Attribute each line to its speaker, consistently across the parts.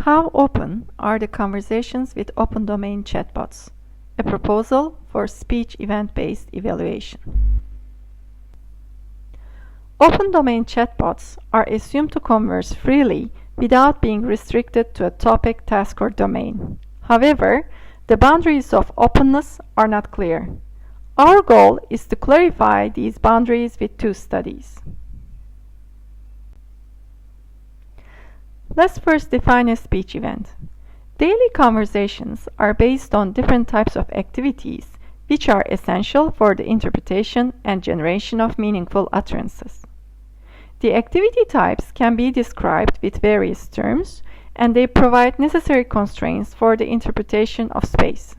Speaker 1: How open are the conversations with open domain chatbots? A proposal for speech event-based evaluation. Open domain chatbots are assumed to converse freely without being restricted to a topic, task, or domain. However, the boundaries of openness are not clear. Our goal is to clarify these boundaries with two studies. Let's first define a speech event. Daily conversations are based on different types of activities which are essential for the interpretation and generation of meaningful utterances. The activity types can be described with various terms, and they provide necessary constraints for the interpretation of space.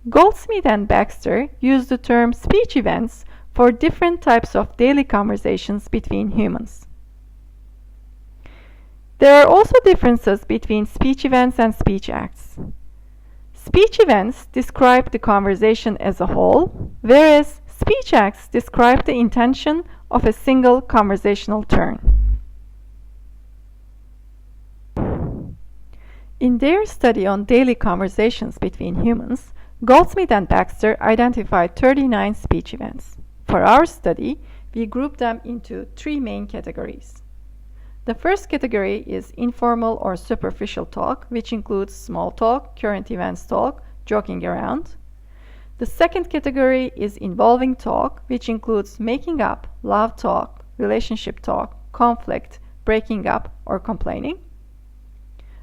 Speaker 1: Goldsmith and Baxter use the term speech events for different types of daily conversations between humans. There are also differences between speech events and speech acts. Speech events describe the conversation as a whole, whereas speech acts describe the intention of a single conversational turn. In their study on daily conversations between humans, Goldsmith and Baxter identified 39 speech events. For our study, we grouped them into three main categories. The first category is informal or superficial talk, which includes small talk, current events talk, joking around. The second category is involving talk, which includes making up, love talk, relationship talk, conflict, breaking up, or complaining.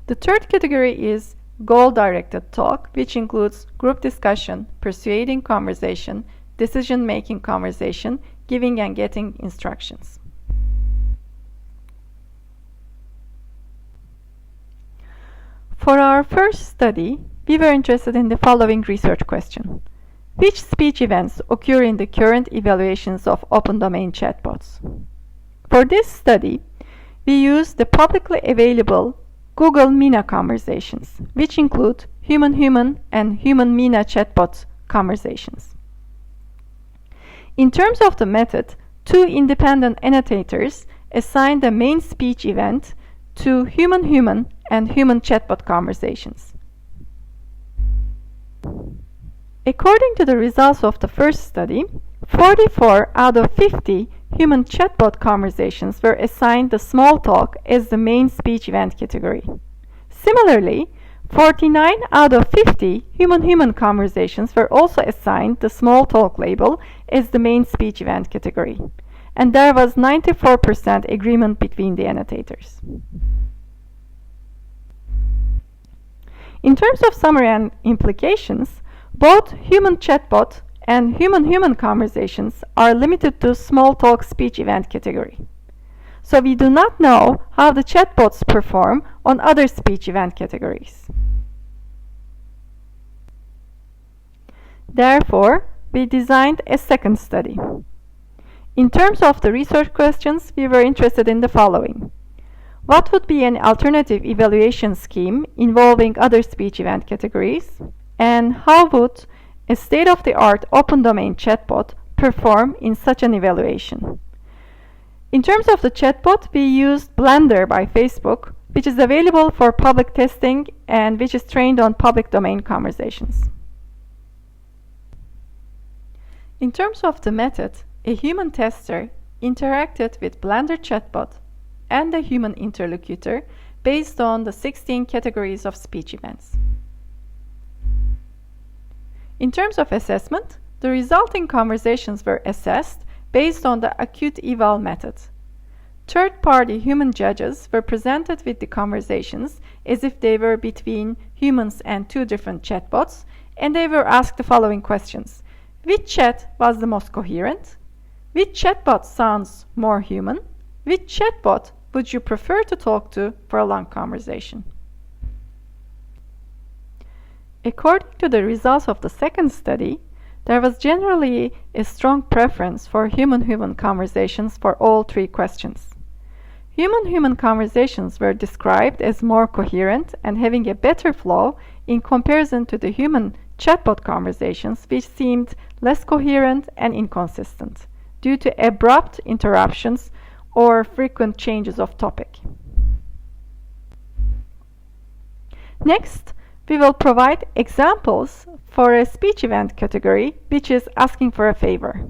Speaker 1: The third category is goal-directed talk, which includes group discussion, persuading conversation, decision-making conversation, giving and getting instructions. For our first study, we were interested in the following research question. Which speech events occur in the current evaluations of open domain chatbots? For this study, we used the publicly available Google Mina conversations, which include human-human and human-Mina chatbot conversations. In terms of the method, two independent annotators assigned the main speech event to human-human and human chatbot conversations. According to the results of the first study, 44 out of 50 human chatbot conversations were assigned the small talk as the main speech event category. Similarly, 49 out of 50 human-human conversations were also assigned the small talk label as the main speech event category, and there was 94% agreement between the annotators. In terms of summary and implications, both human chatbot and human-human conversations are limited to small talk speech event category. So we do not know how the chatbots perform on other speech event categories. Therefore, we designed a second study. In terms of the research questions, we were interested in the following. What would be an alternative evaluation scheme involving other speech event categories? And how would a state-of-the-art open domain chatbot perform in such an evaluation? In terms of the chatbot, we used Blender by Facebook, which is available for public testing and which is trained on public domain conversations. In terms of the method, a human tester interacted with Blender chatbot and a human interlocutor based on the 16 categories of speech events. In terms of assessment, the resulting conversations were assessed based on the acute eval method. Third-party human judges were presented with the conversations as if they were between humans and two different chatbots, and they were asked the following questions. Which chat was the most coherent? Which chatbot sounds more human? Which chatbot would you prefer to talk to for a long conversation? According to the results of the second study, there was generally a strong preference for human-human conversations for all three questions. Human-human conversations were described as more coherent and having a better flow in comparison to the human chatbot conversations, which seemed less coherent and inconsistent due to abrupt interruptions, interruptions, or frequent changes of topic. Next, we will provide examples for a speech event category, which is asking for a favor.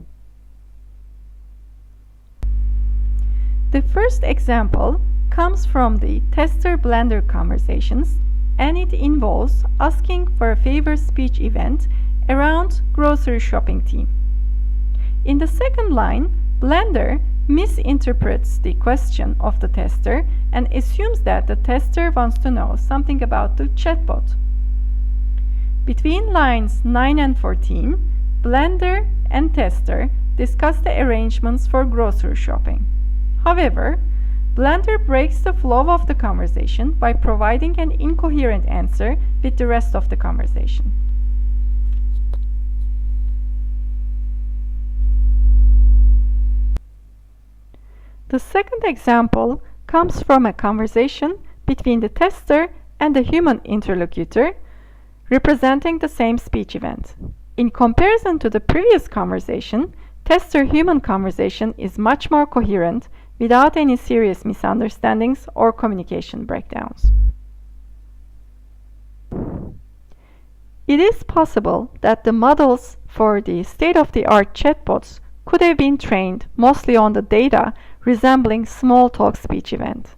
Speaker 1: The first example comes from the tester-blender conversations, and it involves asking for a favor speech event around grocery shopping team. In the second line, Blender misinterprets the question of the tester and assumes that the tester wants to know something about the chatbot. Between lines 9 and 14, Blender and tester discuss the arrangements for grocery shopping. However, Blender breaks the flow of the conversation by providing an incoherent answer with the rest of the conversation. The second example comes from a conversation between the tester and the human interlocutor, representing the same speech event. In comparison to the previous conversation, tester-human conversation is much more coherent without any serious misunderstandings or communication breakdowns. It is possible that the models for the state-of-the-art chatbots could have been trained mostly on the data resembling small talk speech event,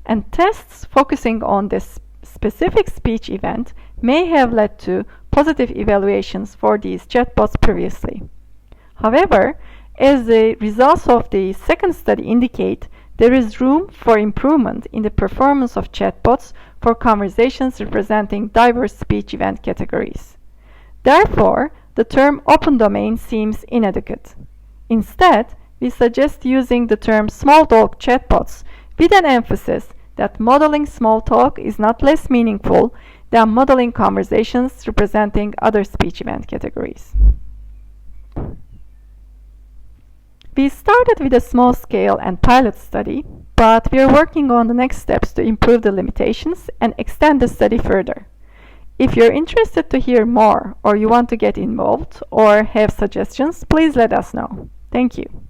Speaker 1: and tests focusing on this specific speech event may have led to positive evaluations for these chatbots previously. However, as the results of the second study indicate, there is room for improvement in the performance of chatbots for conversations representing diverse speech event categories. Therefore, the term open domain seems inadequate. Instead, we suggest using the term small talk chatbots with an emphasis that modeling small talk is not less meaningful than modeling conversations representing other speech event categories. We started with a small scale and pilot study, but we are working on the next steps to improve the limitations and extend the study further. If you're interested to hear more, or you want to get involved or have suggestions, please let us know. Thank you.